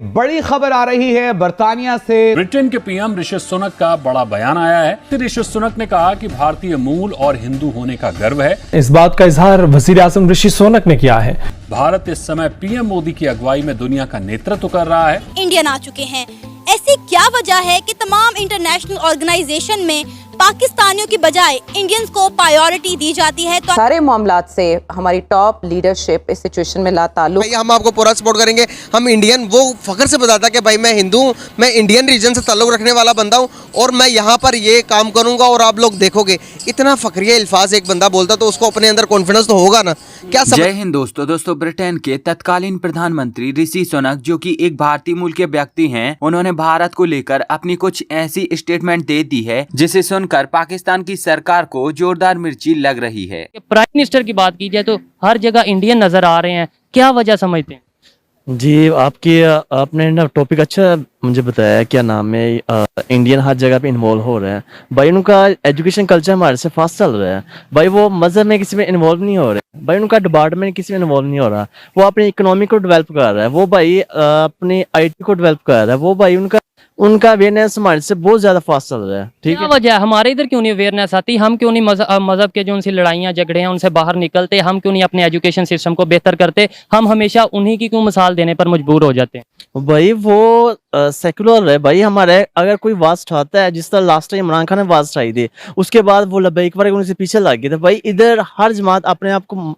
बड़ी खबर आ रही है बर्तानिया से। ब्रिटेन के पीएम ऋषि सुनक का बड़ा बयान आया है। ऋषि सुनक ने कहा कि भारतीय मूल और हिंदू होने का गर्व है। इस बात का इजहार वजीर आजम ऋषि सुनक ने किया है। भारत इस समय पीएम मोदी की अगुवाई में दुनिया का नेतृत्व कर रहा है। इंडियन आ चुके हैं। ऐसी क्या वजह है कि तमाम इंटरनेशनल ऑर्गेनाइजेशन में पाकिस्तानियों की बजाय इंडियंस को प्रायोरिटी दी जाती है? तो सारे मामलात से हमारी टॉप लीडरशिप इस सिचुएशन में ला ताल्लुक। भाई हम आपको पूरा सपोर्ट करेंगे। हम इंडियन, वो फख्र से बताता कि भाई मैं हिंदू हूँ, मैं इंडियन रीजन से ताल्लुक रखने वाला बंदा हूँ और मैं यहाँ पर ये काम करूँगा और आप लोग देखोगे। इतना फखरिया अल्फाज एक बंदा बोलता तो उसको अपने अंदर कॉन्फिडेंस तो होगा ना। क्या जय हिंद दोस्तों, ब्रिटेन के तत्कालीन प्रधानमंत्री ऋषि सुनक, जो कि एक भारतीय मूल के व्यक्ति हैं, उन्होंने भारत को लेकर अपनी कुछ ऐसी स्टेटमेंट दे दी है जिसे सुनकर पाकिस्तान की सरकार को जोरदार मिर्ची लग रही है। प्राइम मिनिस्टर की बात की जाए तो हर जगह इंडियन नजर आ रहे हैं, क्या वजह समझते हैं? जी, आपने ना टॉपिक अच्छा मुझे बताया, क्या नाम है, इंडियन हर जगह पे इन्वॉल्व हो रहे हैं। भाई उनका एजुकेशन कल्चर हमारे से फास्ट चल रहा है। भाई वो मजहब में किसी में इन्वॉल्व नहीं हो रहे। भाई उनका डिपार्टमेंट किसी में इन्वॉल्व नहीं हो रहा। वो अपनी इकोनॉमी को डेवलप कर रहा है। वो भाई अपनी IT को डेवलप कर रहा है। वो भाई उनका अवेयरनेस हमारे से बहुत ज्यादा फास्ट चल रहा है। ठीक है, वजह हमारे इधर क्यों नहीं अवेयरनेस आती? हम क्यों नहीं मजहब के जो उनसे लड़ाइयाँ झगड़े हैं उनसे बाहर निकलते? हम क्यों नहीं अपने एजुकेशन सिस्टम को बेहतर करते? हम हमेशा उन्हीं की क्यों मिसाल देने पर मजबूर हो जाते हैं? भाई वो सेकुलर है। भाई हमारे अगर कोई आवाज उठाता है, जिस तरह लास्ट टाइम इमरान खान ने आवाज उठाई थी, उसके बाद वो लब्बैक बार उनसे पीछे लग गए थे। भाई इधर हर जमात अपने आप को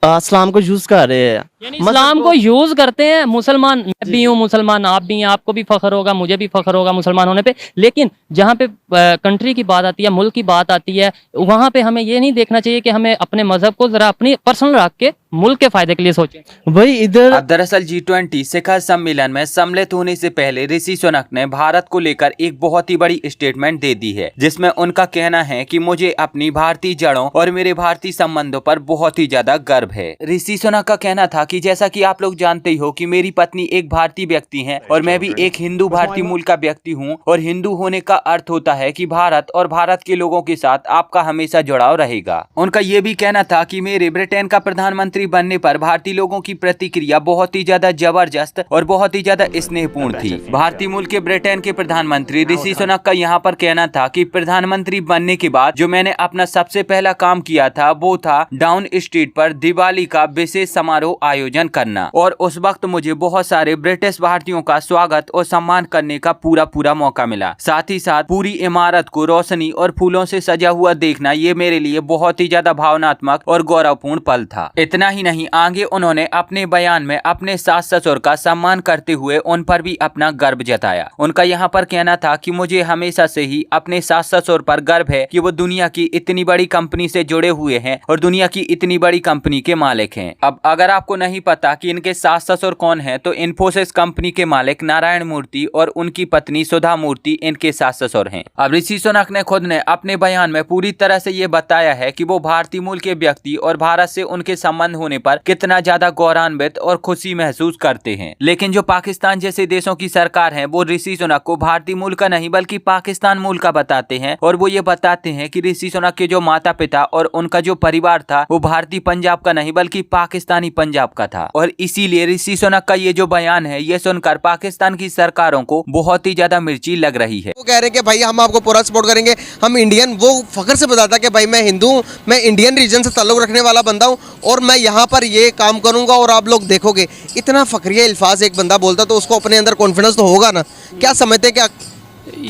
इस्लाम को यूज कर रहे हैं, इस्लाम को यूज करते हैं। मुसलमान, मैं भी हूँ मुसलमान, आप भी हैं, आपको भी फख्र होगा, मुझे भी फख्र होगा मुसलमान होने पे। लेकिन जहाँ पे कंट्री की बात आती है, मुल्क की बात आती है, वहाँ पे हमें ये नहीं देखना चाहिए कि हमें अपने मजहब को जरा अपनी पर्सनल रख के मुल्क के फायदे के लिए सोचें। भाई इधर दरअसल G20 शिखर सम्मेलन में सम्मिलित होने से पहले ऋषि सुनक ने भारत को लेकर एक बहुत ही बड़ी स्टेटमेंट दे दी है, जिसमें उनका कहना है कि मुझे अपनी भारतीय जड़ों और मेरे भारतीय संबंधों पर बहुत ही ज्यादा गर्व है। ऋषि सुनक का कहना था कि जैसा कि आप लोग जानते ही हो कि मेरी पत्नी एक भारतीय व्यक्ति है और मैं भी एक हिंदू भारतीय मूल का व्यक्ति हूँ, और हिंदू होने का अर्थ होता है कि भारत और भारत के लोगों के साथ आपका हमेशा जुड़ाव रहेगा। उनका ये भी कहना था कि मेरे ब्रिटेन का प्रधानमंत्री बनने पर भारतीय लोगों की प्रतिक्रिया बहुत ही ज्यादा जबरदस्त और बहुत ही ज्यादा स्नेहपूर्ण थी। भारतीय मूल के ब्रिटेन के प्रधानमंत्री ऋषि सुनक का यहाँ पर कहना था कि प्रधानमंत्री बनने के बाद जो मैंने अपना सबसे पहला काम किया था वो था डाउन स्ट्रीट पर दिवाली का विशेष समारोह आयोजन करना, और उस वक्त मुझे बहुत सारे ब्रिटिश भारतीयों का स्वागत और सम्मान करने का पूरा मौका मिला। साथ ही साथ पूरी इमारत को रोशनी और फूलों से सजा हुआ देखना, ये मेरे लिए बहुत ही ज्यादा भावनात्मक और गौरवपूर्ण पल था। इतना ही नहीं, आगे उन्होंने अपने बयान में अपने सास ससुर का सम्मान करते हुए उन पर भी अपना गर्व जताया। उनका यहाँ पर कहना था कि मुझे हमेशा से ही अपने सास ससुर पर गर्व है कि वो दुनिया की इतनी बड़ी कंपनी से जुड़े हुए हैं और दुनिया की इतनी बड़ी कंपनी के मालिक हैं। अब अगर आपको नहीं पता कि इनके सास ससुर कौन है, तो इन्फोसिस कंपनी के मालिक नारायण मूर्ति और उनकी पत्नी सुधा मूर्ति इनके सास ससुर हैं। अब ऋषि सुनक ने खुद ने अपने बयान में पूरी तरह से ये बताया है कि वो भारतीय मूल के व्यक्ति और भारत से उनके संबंध होने पर कितना ज्यादा गौरवान्वित और खुशी महसूस करते हैं। लेकिन जो पाकिस्तान जैसे देशों की सरकार है, वो ऋषि सुनक को भारतीय मूल का नहीं बल्कि पाकिस्तान मूल का बताते हैं, और वो ये बताते हैं कि ऋषि सुनक के जो माता पिता और उनका जो परिवार था वो भारतीय पंजाब का नहीं बल्कि पाकिस्तानी पंजाब का था। और इसीलिए ऋषि सुनक का ये जो बयान है, ये सुनकर पाकिस्तान की सरकारों को बहुत ही ज्यादा मिर्ची लग रही है। वो कह रहे हैं कि भाई हम आपको पूरा सपोर्ट करेंगे। हम इंडियन, वो फख्र से बताता कि भाई मैं हिंदू हूँ, मैं इंडियन रीजन से ताल्लुक रखने वाला बंदा हूँ और मैं यहाँ पर ये काम करूंगा और आप लोग देखोगे। इतना फखरिया अल्फाज एक बंदा बोलता तो उसको अपने अंदर कॉन्फिडेंस तो होगा ना। क्या समझते हैं? क्या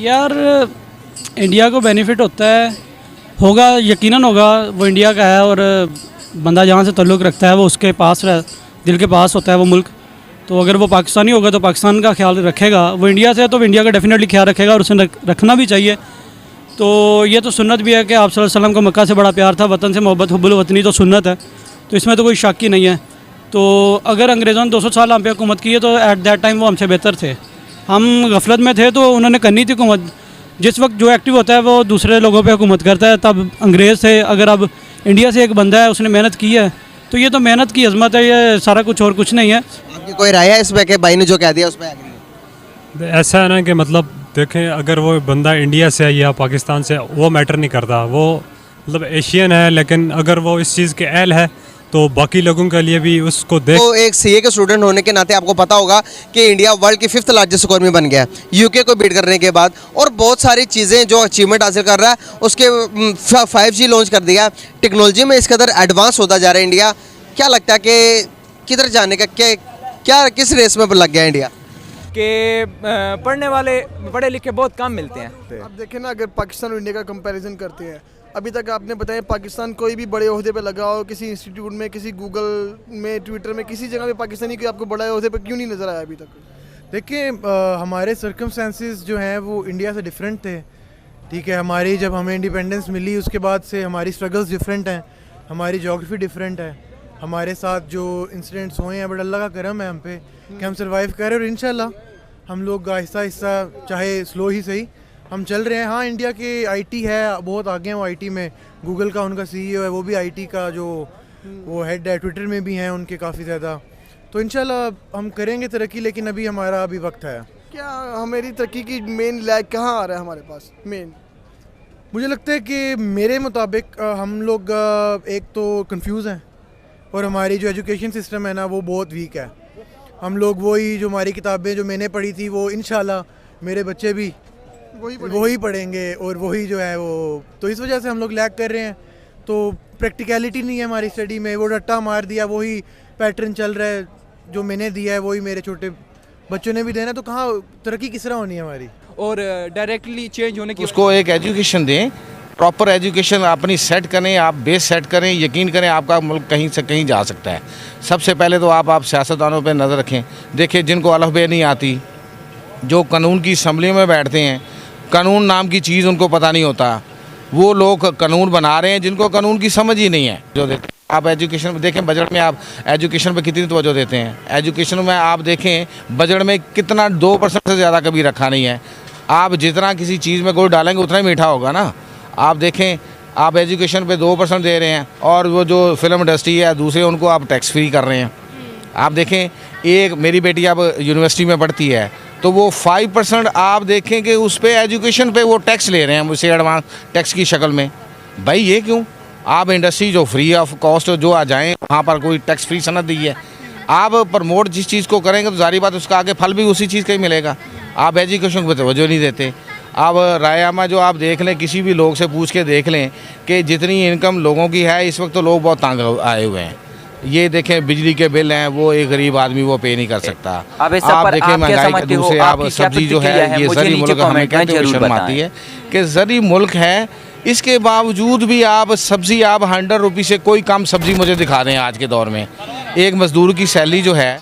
यार इंडिया को बेनिफिट होता है, होगा, यकीनन होगा। वो इंडिया का है और बंदा जहाँ से ताल्लुक़ रखता है वो उसके पास दिल के पास होता है वो मुल्क। तो अगर वो पाकिस्तानी होगा तो पाकिस्तान का ख्याल रखेगा, वो इंडिया से है तो इंडिया का डेफिनेटली ख्याल रखेगा और उसे रखना भी चाहिए। तो ये तो सुन्नत भी है कि आप सल्लल्लाहु अलैहि वसल्लम को मक्का से बड़ा प्यार था, वतन से मोहब्बत, हुब्बुल वतनी तो सुन्नत है, तो इसमें तो कोई शक ही नहीं है। तो अगर अंग्रेज़ों ने 200 साल हम पे हुकूमत की है तो एट दैट टाइम वो हमसे बेहतर थे। हम गफलत में थे तो उन्होंने करनी थी हुकूमत। जिस वक्त जो एक्टिव होता है वो दूसरे लोगों पे हुकूमत करता है, तब अंग्रेज़ थे। अगर अब इंडिया से एक बंदा है, उसने मेहनत की है, तो ये तो मेहनत की अजमत है, ये सारा कुछ और कुछ नहीं है। आपकी कोई राय है इस पे कि भाई ने जो कह दिया उस पर? ऐसा है ना कि मतलब देखें, अगर वो बंदा इंडिया से है या पाकिस्तान से, वो मैटर नहीं करता। वो मतलब एशियन है, लेकिन अगर वो इस चीज़ के अहल है तो बाकी लोगों के लिए भी उसको देख तो एक सीए के स्टूडेंट होने के नाते आपको पता होगा कि इंडिया वर्ल्ड की 5th लार्जेस्ट इकोनॉमी बन गया है यूके को बीट करने के बाद, और बहुत सारी चीज़ें जो अचीवमेंट हासिल कर रहा है। उसके 5G लॉन्च कर दिया, टेक्नोलॉजी में इस कदर एडवांस होता जा रहा है इंडिया। क्या लगता है कि किधर जाने का क्या किस रेस में लग गया इंडिया? कि पढ़ने वाले पढ़े लिखे बहुत कम मिलते हैं। आप देखें ना, अगर पाकिस्तान और इंडिया का कंपैरिजन करते हैं, अभी तक आपने बताया पाकिस्तान कोई भी बड़े ओहदे पे लगा हो, किसी इंस्टीट्यूट में, किसी गूगल में, ट्विटर में, किसी जगह पे पाकिस्तानी कोई आपको बड़ा ओहदे पे क्यों नहीं नज़र आया अभी तक? देखिए हमारे सर्कमस्टेंसेस जो हैं वो इंडिया से डिफरेंट थे, ठीक है। हमारी जब हमें इंडिपेंडेंस मिली उसके बाद से हमारी स्ट्रगल्स डिफरेंट हैं, हमारी जोग्राफी डिफरेंट है, हमारे साथ जो इंसिडेंट्स हुए हैं बट अल्लाह का करम है हम पे कि हम सर्वाइव कर रहे हैं और इंशाल्लाह हम लोग आहिस्ता आहिस्ता, चाहे स्लो ही सही, हम चल रहे हैं। हाँ, इंडिया के आईटी है, बहुत आगे हैं वो आईटी में। गूगल का उनका सीईओ है, वो भी आईटी का जो वो हेड है, ट्विटर में भी हैं उनके काफ़ी ज़्यादा। तो इंशाल्लाह हम करेंगे तरक्की, लेकिन अभी हमारा अभी वक्त है। क्या हमारी तरक्की की मेन लैग कहाँ आ रहा है हमारे पास? मेन मुझे लगता है कि मेरे मुताबिक हम लोग एक तो कंफ्यूज हैं और हमारी जो एजुकेशन सिस्टम है ना वो बहुत वीक है। हम लोग वही जो हमारी किताबें जो मैंने पढ़ी थी वो इंशाल्लाह मेरे बच्चे भी वही पढ़ेंगे और वही जो है वो, तो इस वजह से हम लोग लैग कर रहे हैं। तो प्रैक्टिकलिटी नहीं है हमारी स्टडी में, वो रट्टा मार दिया, वही पैटर्न चल रहा है, जो मैंने दिया है वही मेरे छोटे बच्चों ने भी देना, तो कहाँ तरक्की किस तरह होनी है हमारी? और डायरेक्टली चेंज होने की उसको एक एजुकेशन दें, प्रॉपर एजुकेशन अपनी सेट करें, आप बेस सेट करें, यकीन करें आपका मुल्क कहीं से कहीं जा सकता है। सबसे पहले तो आप सियासतदानों पे नज़र रखें, देखिए जिनको अलफ़बे नहीं आती, जो कानून की असम्बली में बैठते हैं, कानून नाम की चीज़ उनको पता नहीं होता, वो लोग कानून बना रहे हैं जिनको कानून की समझ ही नहीं है। जो देते आप एजुकेशन में देखें, बजट में आप एजुकेशन पे कितनी तवज्जो देते हैं, एजुकेशन में आप देखें बजट में कितना 2% से ज़्यादा कभी रखा नहीं है। आप जितना किसी चीज़ में गुड़ डालेंगे उतना ही मीठा होगा ना। आप देखें, आप एजुकेशन पे 2% दे रहे हैं और वो जो फिल्म इंडस्ट्री है दूसरे उनको आप टैक्स फ्री कर रहे हैं। आप देखें, एक मेरी बेटी अब यूनिवर्सिटी में पढ़ती है तो वो 5% आप देखें कि उस पर एजुकेशन पे वो टैक्स ले रहे हैं मुझसे एडवांस टैक्स की शक्ल में। भाई ये क्यों? आप इंडस्ट्री जो फ्री ऑफ कॉस्ट जो आ जाएँ वहाँ पर कोई टैक्स फ्री सनद दी है, आप प्रमोट जिस चीज़ को करेंगे तो जारी बात उसका आगे फल भी उसी चीज़ का ही मिलेगा। आप एजुकेशन को तवज्जो नहीं देते। अब रायमा जो आप देख लें, किसी भी लोग से पूछ के देख लें कि जितनी इनकम लोगों की है इस वक्त तो लोग बहुत तंग आए हुए हैं। ये देखें बिजली के बिल हैं वो एक गरीब आदमी वो पे नहीं कर सकता। अब आप देखें महंगाई के दूसरे आप सब्जी जो है ये ज़री मुल्क हमें कहते हुए शर्म आती है कि ज़री मुल्क है, इसके बावजूद भी आप सब्जी आप 100 रुपये से कोई कम सब्जी मुझे दिखा दें आज के दौर में। एक मजदूर की सैलरी जो है